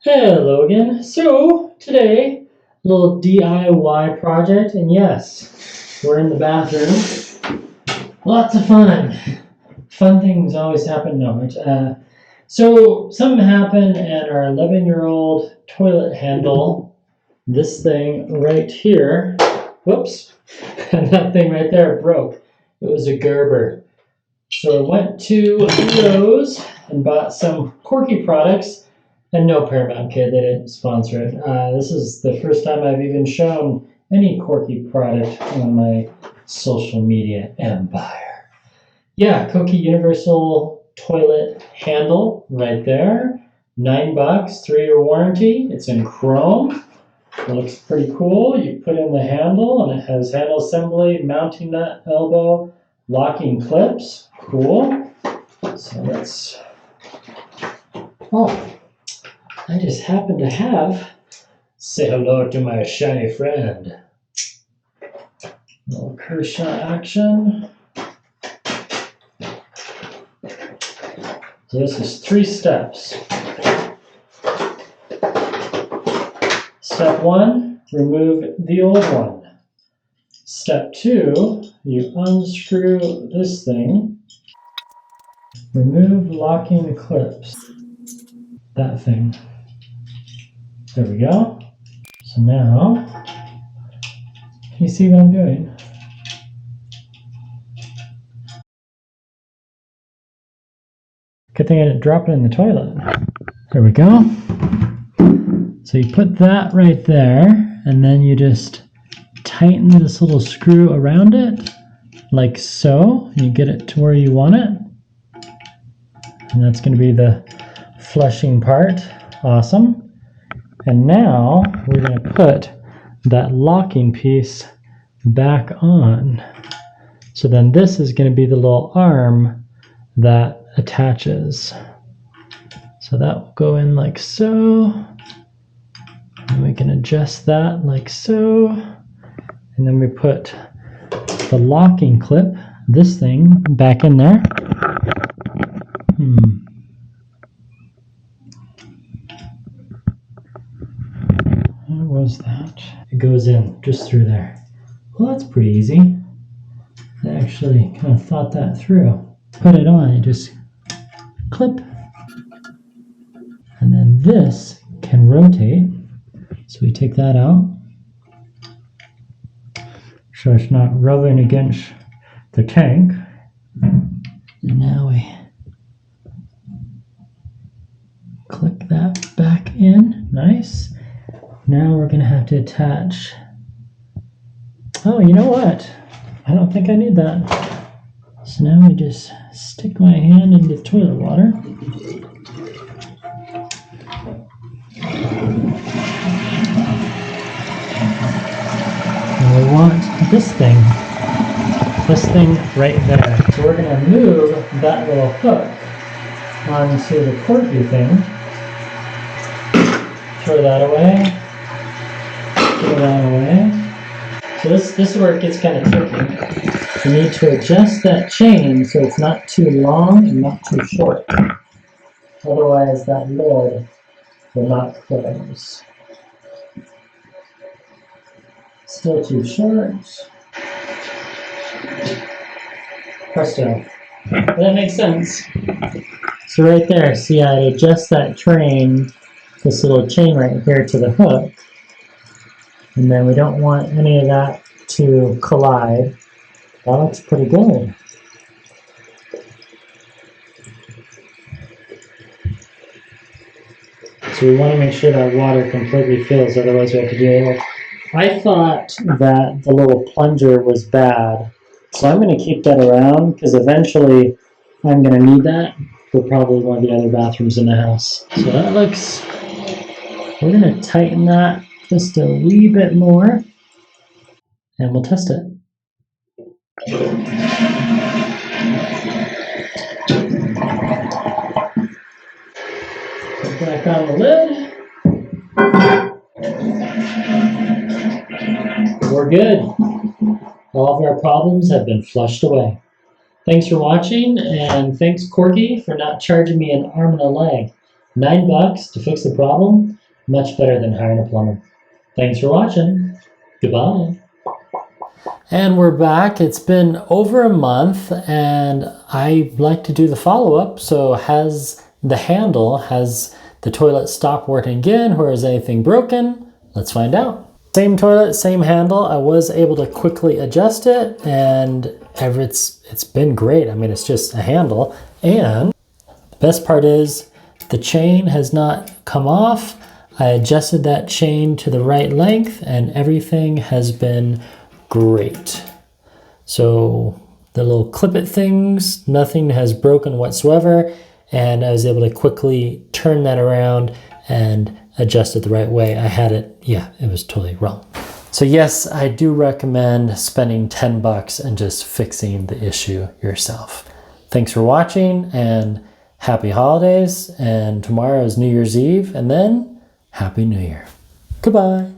Hello again. So today, a little DIY project, and yes, we're in the bathroom. Lots of fun. Fun things always happen. No, so something happened, and our 11-year-old toilet handle, this thing right here, whoops, and that thing right there broke. It was a Gerber. So I went to Lowe's and bought some Corky products. And no, Paramount Kid, they didn't sponsor it. This is the first time I've even shown any Corky product on my social media empire. Yeah, Corky Universal Toilet Handle right there. $9, 3-year warranty. It's in chrome. It looks pretty cool. You put in the handle and it has handle assembly, mounting nut, elbow, locking clips. Cool. So let's... Oh. I just happen to have, say hello to my shiny friend. Little Kershaw action. So this is 3 steps. Step 1, remove the old one. Step 2, you unscrew this thing. Remove locking clips. That thing. There we go. So now, you see what I'm doing? Good thing I didn't drop it in the toilet. There we go. So you put that right there, and then you just tighten this little screw around it, like so. You get it to where you want it. And that's going to be the flushing part. Awesome. And now we're going to put that locking piece back on. So then this is going to be the little arm that attaches. So that will go in like so. And we can adjust that like so. And then we put the locking clip, this thing, back in there. What was that? It goes in just through there. Well, that's pretty easy. I actually kind of thought that through. Put it on, you just clip. And then this can rotate. So we take that out. So it's not rubbing against the tank. And now we click that back in. Nice. Now we're going to have to attach. Oh, you know what? I don't think I need that. So now we just stick my hand into toilet water. And we want this thing right there. So we're going to move that little hook onto the Corky thing. Throw that away. Throw that away. So this is where it gets kind of tricky. You need to adjust that chain so it's not too long and not too short. Otherwise that lid will not close. Still too short. Presto. That makes sense. So right there, see, I adjust that train, this little chain right here to the hook. And then we don't want any of that to collide. That looks pretty good. So we want to make sure that water completely fills, otherwise we have to do it. I thought that the little plunger was bad, so I'm going to keep that around because eventually I'm going to need that for probably one of the other bathrooms in the house. So that looks, we're going to tighten that just a wee bit more and we'll test it. Put back on the lid. We're good. All of our problems have been flushed away. Thanks for watching, and thanks Corky for not charging me an arm and a leg. $9 to fix the problem, much better than hiring a plumber. Thanks for watching. Goodbye. And we're back. It's been over a month and I like to do the follow-up. So has the toilet stopped working again, or is anything broken? Let's find out. Same toilet, same handle. I was able to quickly adjust it and it's been great. I mean, it's just a handle. And the best part is the chain has not come off. I adjusted that chain to the right length and everything has been great. So the little clip it things, nothing has broken whatsoever. And I was able to quickly turn that around and adjust it the right way. I had it, yeah, it was totally wrong. So yes, I do recommend spending $10 and just fixing the issue yourself. Thanks for watching and happy holidays. And tomorrow is New Year's Eve and then Happy New Year. Goodbye.